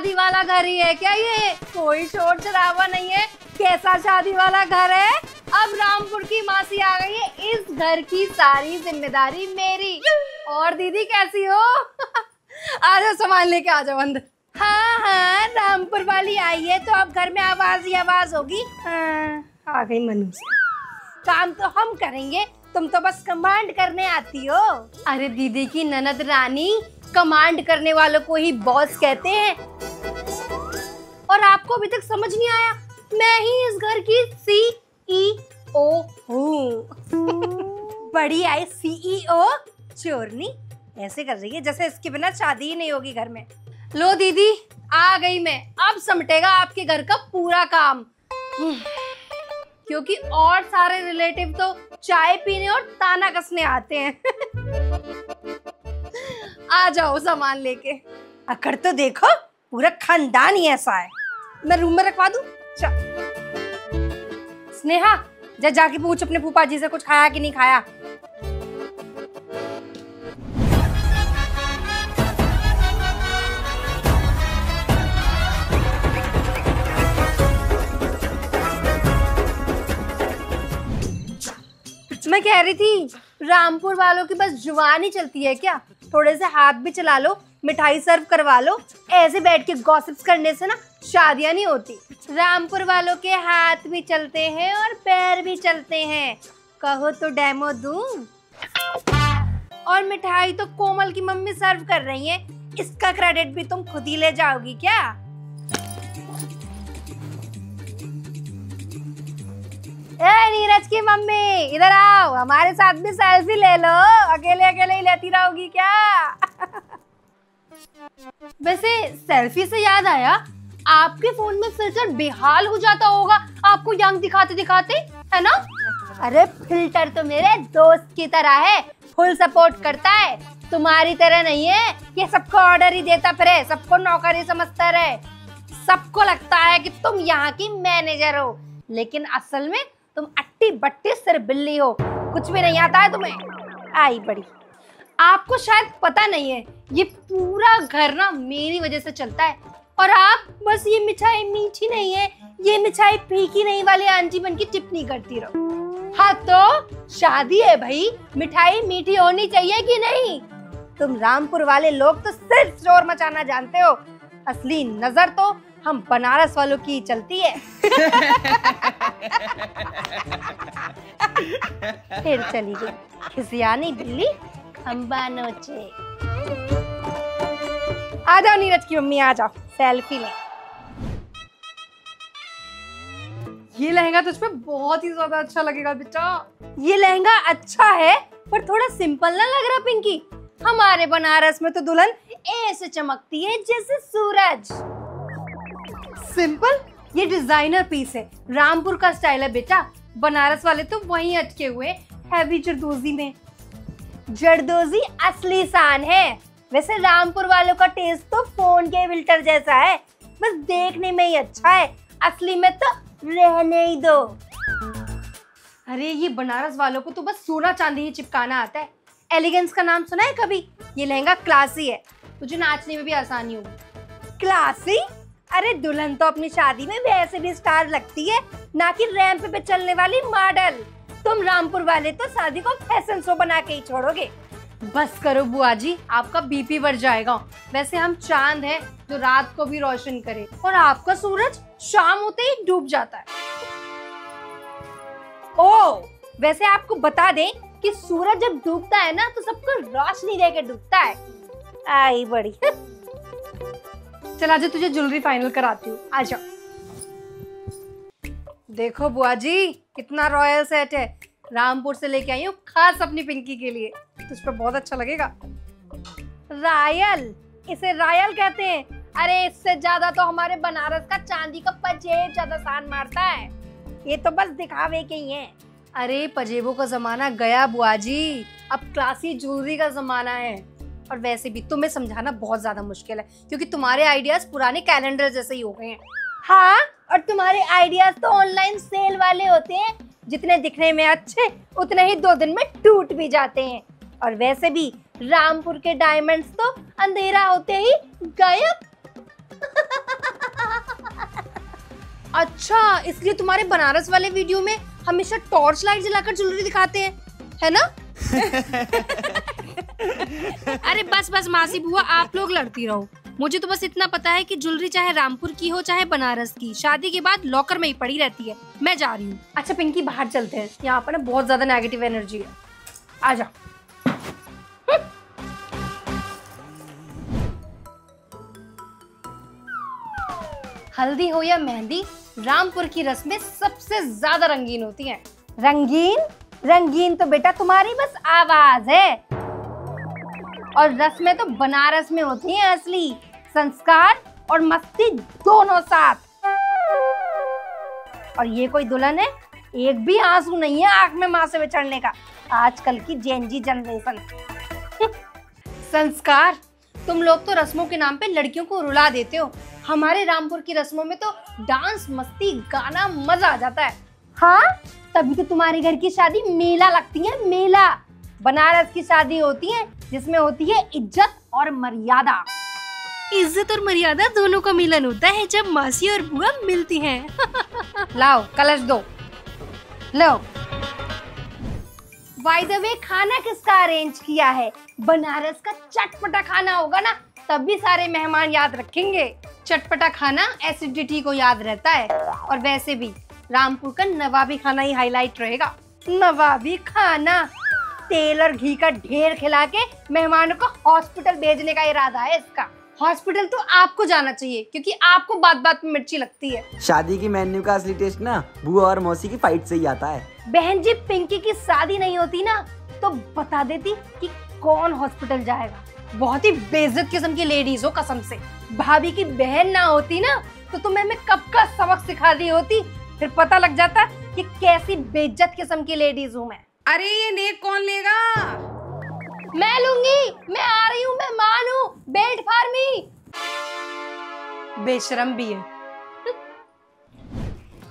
शादी वाला घर ही है क्या ये? कोई शोर शराबा नहीं है। कैसा शादी वाला घर है? अब रामपुर की मासी आ गई है, इस घर की सारी जिम्मेदारी मेरी। और दीदी कैसी हो? आ जाओ, सामान लेके आ जाओ अंदर। हाँ हाँ, रामपुर वाली आई है तो अब घर में आवाज ही आवाज होगी। हाँ, आ गई मनु से। काम तो हम करेंगे, तुम तो बस कमांड करने आती हो। अरे दीदी की ननद रानी, कमांड करने वालों को ही बॉस कहते हैं। और आपको अभी तक समझ नहीं आया, मैं ही इस घर की CEO हूँ। बड़ी आई CEO चोरनी ऐसे कर रही है जैसे इसके बिना शादी ही नहीं होगी घर में। लो दीदी, आ गई मैं। अब समटेगा आपके घर का पूरा काम। क्योंकि और सारे रिलेटिव तो चाय पीने और ताना कसने आते हैं। आ जाओ सामान लेके। अकड़ तो देखो, पूरा खानदान ही ऐसा है। मैं रूम में रखवा दूं? स्नेहा, जाके पूछ अपने फूफा जी से कुछ खाया कि नहीं खाया। मैं कह रही थी, रामपुर वालों की बस जुबान ही चलती है क्या? थोड़े से हाथ भी चला लो, मिठाई सर्व करवा लो। ऐसे बैठ के गॉसिप्स करने से ना शादियां नहीं होती। रामपुर वालों के हाथ भी चलते हैं और पैर भी चलते हैं। कहो तो डेमो दूं? और मिठाई तो कोमल की मम्मी सर्व कर रही है, इसका क्रेडिट भी तुम खुद ही ले जाओगी क्या? ए नीरज की मम्मी, इधर आओ, हमारे साथ भी सेल्फी ले लो। अकेले अकेले ही लेती रहोगी क्या? वैसे सेल्फी से याद आया, आपके फोन में फिल्टर बेहाल हो जाता होगा आपको यंग दिखाते दिखाते, है ना? अरे फिल्टर तो मेरे दोस्त की तरह है, फुल सपोर्ट करता है। तुम्हारी तरह नहीं है, ये सबको ऑर्डर ही देता फिरे, सबको नौकर ही समझता रहे। सबको लगता है कि तुम यहाँ की मैनेजर हो, लेकिन असल में तुम अट्टी बट्टी सिर बिल्ली हो। कुछ भी नहीं आता है तुम्हें। आई बड़ी। आपको शायद पता नहीं है, ये पूरा घर ना मेरी वजह से चलता है। और आप बस ये मिठाई मीठी नहीं है, ये मिठाई फीकी नहीं वाले आंटी बन की टिप्पणी करती रहो। हाँ तो शादी है भाई, मिठाई मीठी होनी चाहिए कि नहीं? तुम रामपुर वाले लोग तो सिर्फ शोर मचाना जानते हो, असली नजर तो हम बनारस वालों की चलती है। फिर चली गई खिसियानी बिल्ली खंबा नोचे। आ जाओ नीरज की मम्मी, आ जाओ, सेल्फी ले। ये लहंगा तुझ पे बहुत ही ज्यादा अच्छा लगेगा बेटा। ये लहंगा अच्छा है पर थोड़ा सिंपल ना लग रहा पिंकी? हमारे बनारस में तो दुल्हन ऐसे चमकती है जैसे सूरज। सिंपल? ये डिजाइनर पीस है, रामपुर का स्टाइल है बेटा। बनारस वाले तो वहीं अटके हुए हैवी जरदोजी में। जरदोजी असली शान है। वैसे रामपुर वालों का टेस्ट तो फोन के फिल्टर जैसा है, बस देखने में ही अच्छा है, असली में तो रहने ही दो। अरे ये बनारस वालों को तो बस सोना चांदी ही चिपकाना आता है। एलिगेंस का नाम सुना है कभी? ये लहंगा क्लासी है, तुझे नाचने में भी आसानी होगी। क्लासी? अरे दुल्हन तो अपनी शादी में वैसे भी स्टार लगती है, ना कि रैंप पे चलने वाली मॉडल। तुम रामपुर वाले तो शादी को फैशन शो बना के ही छोड़ोगे। बस करो बुआ जी, आपका बीपी बढ़ जाएगा। वैसे हम चांद हैं जो रात को भी रोशन करे, और आपका सूरज शाम होते ही डूब जाता है। ओ, वैसे आपको बता दें कि सूरज जब डूबता है ना तो सबको रोशनी देके डूबता है। आई बड़ी। चला जा, तुझे ज्वेलरी फाइनल कराती हूँ, आ जाओ। देखो बुआ जी, कितना रॉयल सेट है, रामपुर से लेके आई हूँ खास अपनी पिंकी के लिए। तुझ पे बहुत अच्छा लगेगा। रॉयल? इसे रॉयल कहते हैं? अरे इससे ज्यादा तो हमारे बनारस का चांदी का पजेब ज्यादा शान मारता है। ये तो बस दिखावे के ही हैं। अरे पजेबों का जमाना गया बुआ जी, अब क्लासी ज्वेलरी का जमाना है। और वैसे भी तुम्हें समझाना बहुत ज्यादा मुश्किल है, क्योंकि तुम्हारे आइडियाज पुराने कैलेंडर जैसे ही हो गए हैं। हाँ, और तुम्हारे आइडियाज तो ऑनलाइन सेल वाले होते हैं, जितने दिखने में अच्छे उतने ही 2 दिन में टूट भी जाते हैं। और वैसे भी रामपुर के डायमंड्स तो अंधेरा होते ही गायब। अच्छा, इसलिए तुम्हारे बनारस वाले वीडियो में हमेशा टॉर्च लाइट जलाकर ज्वेलरी दिखाते हैं, है ना? अरे बस बस मासी बुआ, आप लोग लड़ती रहो। मुझे तो बस इतना पता है कि ज्वेलरी चाहे रामपुर की हो चाहे बनारस की, शादी के बाद लॉकर में ही पड़ी रहती है। मैं जा रही हूँ। अच्छा पिंकी, बाहर चलते हैं, यहाँ पर ना बहुत ज्यादा नेगेटिव एनर्जी है। आ जा। हल्दी हो या मेहंदी, रामपुर की रस्में सबसे ज्यादा रंगीन होती हैं। रंगीन? रंगीन तो बेटा तुम्हारी बस आवाज है, और रस्में तो बनारस में होती हैं असली। संस्कार और मस्ती दोनों साथ। और ये कोई दुल्हन है, एक भी आंसू नहीं है आंख में माँ से बिछड़ने का। आजकल की जेनजी जनरेशन। संस्कार, तुम लोग तो रस्मों के नाम पे लड़कियों को रुला देते हो। हमारे रामपुर की रस्मों में तो डांस, मस्ती, गाना, मजा आ जाता है। हाँ, तभी तो तुम्हारे घर की शादी मेला लगती है, मेला। बनारस की शादी होती है जिसमें होती है इज्जत और मर्यादा। इज्जत और मर्यादा दोनों का मिलन होता है जब मासी और बुआ मिलती हैं। लाओ कलश दो, लो। बाय द वे, खाना किसका अरेंज किया है? बनारस का चटपटा खाना होगा ना, तभी सारे मेहमान याद रखेंगे। चटपटा खाना एसिडिटी को याद रहता है। और वैसे भी रामपुर का नवाबी खाना ही हाईलाइट रहेगा। नवाबी खाना, तेल और घी का ढेर खिला के मेहमानों को हॉस्पिटल भेजने का इरादा है इसका। हॉस्पिटल तो आपको जाना चाहिए, क्योंकि आपको बात बात में मिर्ची लगती है। शादी की मेन्यू का असली टेस्ट ना बुआ और मौसी की फाइट से ही आता है। बहन जी, पिंकी की शादी नहीं होती ना तो बता देती कि कौन हॉस्पिटल जाएगा। बहुत ही बेइज्जत किस्म की लेडीज हो कसम से। भाभी की बहन ना होती ना तो तुम्हें मैं कब का सबक सिखा दी होती, फिर पता लग जाता कि कैसी बेइज्जत किस्म की लेडीज हूँ मैं। अरे ये नेक कौन लेगा? मैं लूंगी, मैं आ रही हूँ, मैं मान हूँ। बेल्ट फार्मी। बेशरम भी है।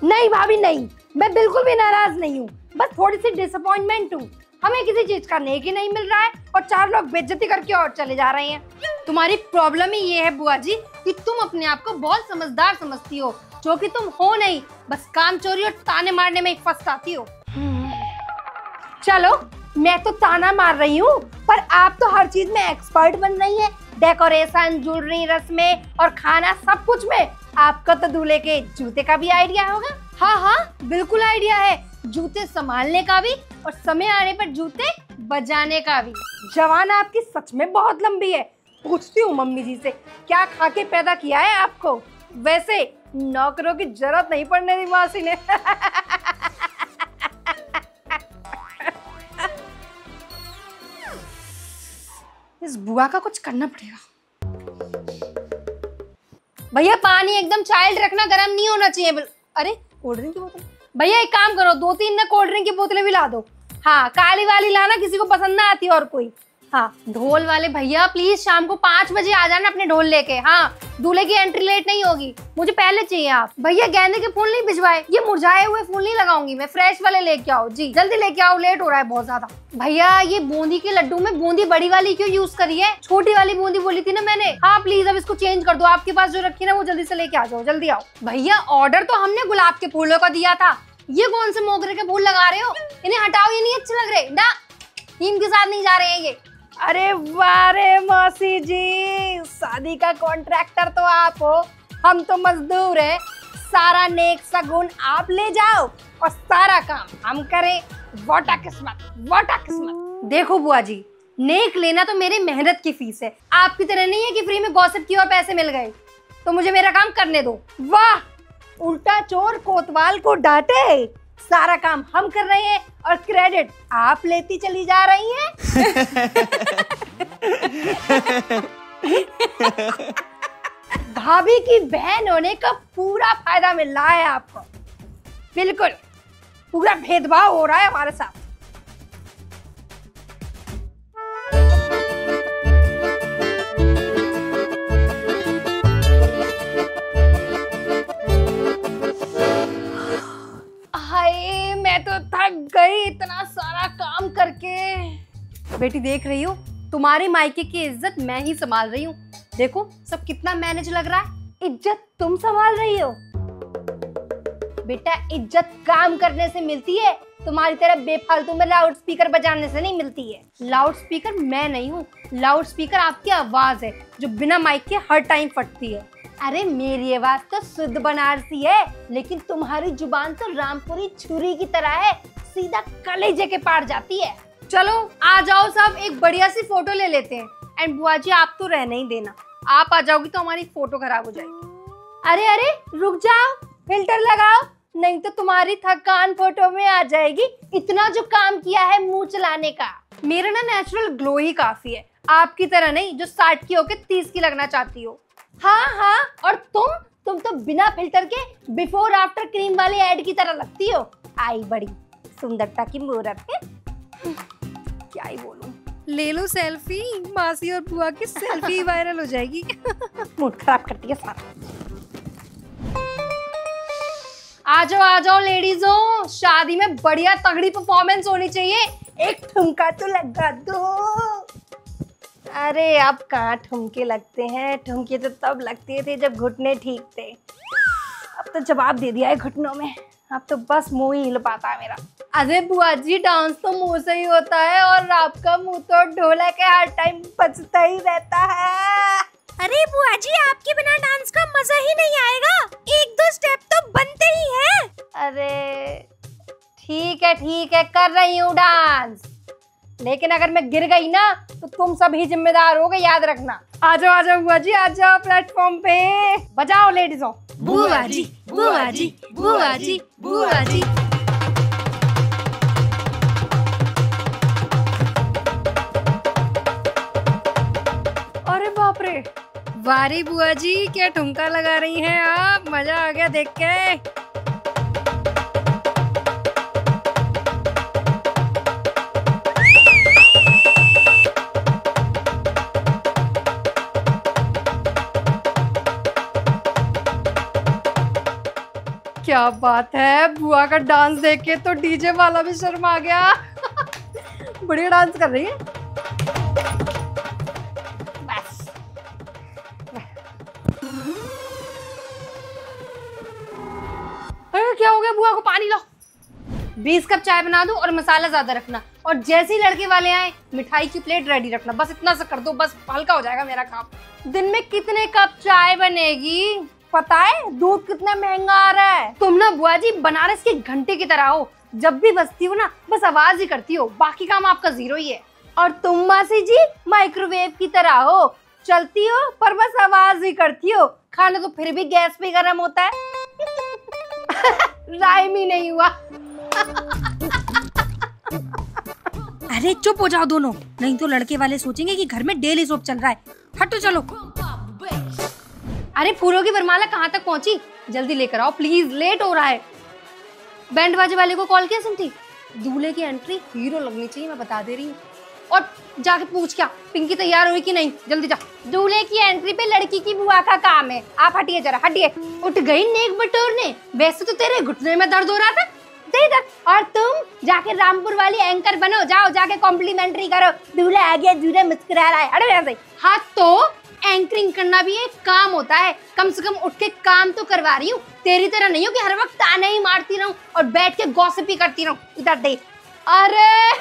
नहीं भाभी नहीं, मैं बिल्कुल भी नाराज नहीं हूँ, बस थोड़ी सी डिसअपॉइंटमेंट हूँ। हमें किसी चीज का नेक ही नहीं मिल रहा है और चार लोग बेइज्जती करके और चले जा रहे हैं। तुम्हारी प्रॉब्लम ही ये है बुआ जी कि तुम अपने आप को बहुत समझदार समझती हो, जो कि तुम हो नहीं। बस काम चोरी और ताने मारने में ही फंसती हो। चलो, मैं तो ताना मार रही हूँ, पर आप तो हर चीज में एक्सपर्ट बन रही हैं। डेकोरेशन, ज्वेलरी, रस्में और खाना, सब कुछ में। आपका तो दूल्हे के जूते का भी आइडिया होगा। हाँ हाँ, बिल्कुल आइडिया है, जूते संभालने का भी और समय आने पर जूते बजाने का भी। जवान आपकी सच में बहुत लंबी है। पूछती हूँ मम्मी जी से, क्या खा के पैदा किया है आपको? वैसे नौकरों की जरूरत नहीं पड़ने दी मासी ने। इस बुआ का कुछ करना पड़ेगा। भैया पानी एकदम चाइल्ड रखना, गर्म नहीं होना चाहिए। अरे कोल्ड ड्रिंक की बोतल। भैया एक काम करो, 2-3 ना कोल्ड ड्रिंक की बोतलें भी ला दो। हाँ, काली वाली लाना, किसी को पसंद ना आती और कोई। हाँ, ढोल वाले भैया प्लीज शाम को 5 बजे आ जाना अपने ढोल लेके। हाँ, दूल्हे की एंट्री लेट नहीं होगी, मुझे पहले चाहिए आप। भैया गेंदे के फूल नहीं भिजवाए, ये मुरझाए हुए फूल नहीं लगाऊंगी मैं, फ्रेश वाले लेके आओ जी, जल्दी लेके आओ, लेट हो रहा है बहुत ज्यादा। भैया ये बूंदी के लड्डू में बूंदी बड़ी वाली क्यों यूज करी है? छोटी वाली बूंदी बोली थी ना मैंने। हाँ प्लीज अब इसको चेंज कर दो, आपके पास जो रखी ना वो जल्दी से लेके आ जाओ, जल्दी आओ। भैया ऑर्डर तो हमने गुलाब के फूलों का दिया था, ये कौन से मोगरे के फूल लगा रहे हो? इन्हें हटाओ, ये नहीं अच्छे लग रहे ना, थीम के साथ नहीं जा रहे हैं ये। अरे वाह रे मौसी जी, शादी का कॉन्ट्रैक्टर तो आप हो, हम तो मजदूर हैं। सारा नेक सगुन आप ले जाओ और सारा काम हम करें। वाटा किस्मत, वाटा किस्मत। देखो बुआ जी, नेक लेना तो मेरी मेहनत की फीस है, आपकी तरह नहीं है कि फ्री में गॉसिप किए और पैसे मिल गए। तो मुझे मेरा काम करने दो। वाह, उल्टा चोर कोतवाल को डांटे। सारा काम हम कर रहे हैं और क्रेडिट आप लेती चली जा रही हैं। भाभी की बहन होने का पूरा फायदा मिल रहा है आपको। बिल्कुल, पूरा भेदभाव हो रहा है हमारे साथ। हाय, मैं तो थक गई इतना सारा काम करके। बेटी देख रही हो, तुम्हारी मायके की इज्जत मैं ही संभाल रही हूँ। देखो सब कितना मैनेज लग रहा है। इज्जत तुम संभाल रही हो। बेटा इज्जत काम करने से मिलती है, तुम्हारी तरह बेफालतू में लाउड स्पीकर बजाने से नहीं मिलती है। लाउड स्पीकर मैं नहीं हूँ, लाउड स्पीकर आपकी आवाज है जो बिना माइक के हर टाइम फटती है। अरे मेरी आवाज तो शुद्ध बनारसी है, लेकिन तुम्हारी जुबान तो रामपुरी छुरी की तरह है, सीधा कलेजे के पार जाती है। चलो आ जाओ सब, एक बढ़िया सी फोटो ले लेते हैं। एंड बुआ जी आप तो रहने ही देना, आप आ जाओगी तो हमारी फोटो खराब हो जाएगी। अरे अरे रुक जाओ, फिल्टर लगाओ, नहीं तो तुम्हारी थकान फोटो में आ जाएगी। इतना जो काम किया है मुंह चलाने का। मेरा ना नेचुरल ग्लो ही काफी है, आपकी तरह नहीं जो 60 की होके 30 की लगना चाहती हो। हाँ हाँ, और तुम तो बिना फिल्टर के बिफोर आफ्टर क्रीम वाली एड की तरह लगती हो। आई बड़ी सुंदरता की मूरत है, क्या ही बोलूं। ले लो सेल्फी, मासी और बुआ की सेल्फी वायरल हो जाएगी। मूड खराब करती है सारा। आ जाओ लेडीजों, शादी में बढ़िया तगड़ी परफॉर्मेंस होनी चाहिए, एक ठुमका तो लगा दो। अरे अब कहाँ ठुमके लगते हैं, ठुमके तो तब लगते थे जब घुटने ठीक थे। अब तो जवाब दे दिया है घुटनों में, अब तो बस मुंह ही हिल पाता है मेरा। अरे बुआ जी डांस तो मुंह से ही होता है, और आपका मुंह तो ढोलक के हर टाइम बजता ही रहता है। अरे बुआ जी आपके बिना डांस का मजा ही नहीं आएगा, एक दो स्टेप तो बनते ही हैं। अरे ठीक है कर रही हूँ डांस, लेकिन अगर मैं गिर गई ना तो तुम सब ही जिम्मेदार होगे, याद रखना। आ जाओ बुआ जी, आ जाओ प्लेटफॉर्म पे, बजाओ लेडीजों। बुआ जी बुआ जी बुआ जी बुआ जी। अरे बाप रे, वारी बुआ जी क्या ठुमका लगा रही हैं आप, मजा आ गया देख के। क्या बात है, बुआ का डांस देख के तो डीजे वाला भी शर्मा गया। बढ़िया डांस कर रही है। बस अरे क्या हो गया, बुआ को पानी लो। 20 कप चाय बना दो और मसाला ज्यादा रखना, और जैसे ही लड़के वाले आए मिठाई की प्लेट रेडी रखना। बस इतना सा कर दो, बस हल्का हो जाएगा मेरा काम। दिन में कितने कप चाय बनेगी पता है? दूध कितना महंगा आ रहा है। तुम ना बुआ जी बनारस के घंटे की तरह हो, जब भी बजती हो ना बस आवाज ही करती हो, बाकी काम आपका जीरो ही है। और तुम मासी जी माइक्रोवेव की तरह हो, चलती हो पर बस आवाज ही करती हो, खाना तो फिर भी गैस पे गर्म होता है। राइम ही नहीं हुआ। अरे चुप हो जाओ दोनों, नहीं तो लड़के वाले सोचेंगे कि घर में डेली सोप चल रहा है। हटो चलो। अरे फूलों की वरमाला कहाँ तक पहुंची, जल्दी लेकर आओ प्लीज, लेट हो रहा है। बैंड बाजे वाले को कॉल किया सिमटी, दूल्हे की एंट्री हीरो लगनी चाहिए, मैं बता दे रही हूँ। और जाके पूछ क्या पिंकी तैयार हुई कि नहीं, जल्दी जा। दूल्हे की एंट्री पे लड़की की बुआ का काम है, आप हटिए जरा, हटिए। उठ गई नेक बटोरने, वैसे तो तेरे घुटने में दर्द हो रहा था, दे दर्द। और तुम जाके रामपुर वाली एंकर बनो, जाओ जाके कॉम्प्लीमेंट्री करो, दूल्हा आ गया दूल्हा मुस्कुरा रहा है। अरे यहाँ से हाँ, तो एंकरिंग करना भी एक काम होता है, कम से कम उठ के काम तो करवा रही हूँ, तेरी तरह नहीं हो कि हर वक्त ताने ही मारती रहूं और बैठ के गॉसिप ही करती रहूं। इधर देख। अरे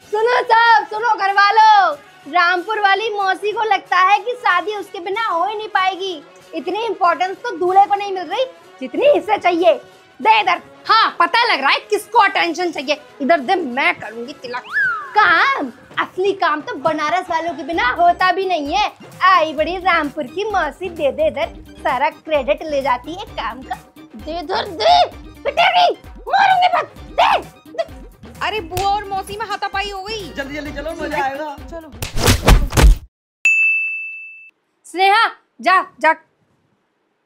सुनो सब, सुनो घर वालों, रामपुर वाली मौसी को लगता है कि शादी उसके बिना हो ही नहीं पाएगी। इतनी इम्पोर्टेंस तो दूल्हे को नहीं मिल रही जितनी इसे चाहिए। दे इधर। हाँ पता लग रहा है किसको अटेंशन चाहिए, इधर दे, मैं करूंगी तिलक। काम, असली काम तो बनारस वालों के बिना होता भी नहीं है। आई बड़ी रामपुर की मौसी, दे दे इधर, सारा क्रेडिट ले जाती है काम का। दे इधर दे, पिटेगी, मारूंगी बस, दे। अरे बुआ और मौसी में हाथापाई हो गई। जल्दी जल्दी चलो, मजा आएगा। चलो। स्नेहा जा जा,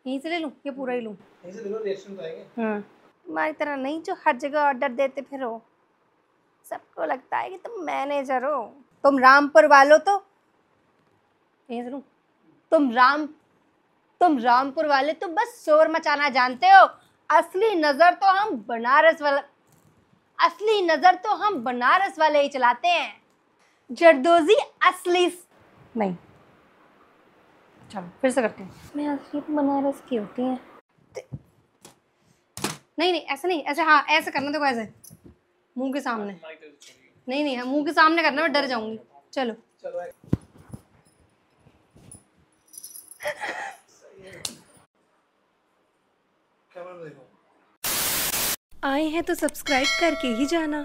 यहीं से ले लूं, ये पूरा ही लूं? यहीं से ले लो, रिएक्शन तो आएंगे। तुम्हारी तरह नहीं जो हर जगह ऑर्डर देते फिर हो, सबको लगता है कि तुम मैनेजर हो। तुम रामपुर वालों तो यहीं से लूं, तुम रामपुर वाले तो बस शोर मचाना जानते हो, असली नजर तो हम बनारस वाले ही चलाते हैं। जरदोजी असली नहीं। चलो फिर से करते हैं। मैं असली बनारस की होती है। नहीं नहीं ऐसे नहीं, ऐसे, हाँ ऐसे करना, देखो ऐसे मुंह के सामने। नहीं नहीं, मुंह के सामने करना, मैं डर जाऊंगी। चलो आए हैं तो सब्सक्राइब करके ही जाना।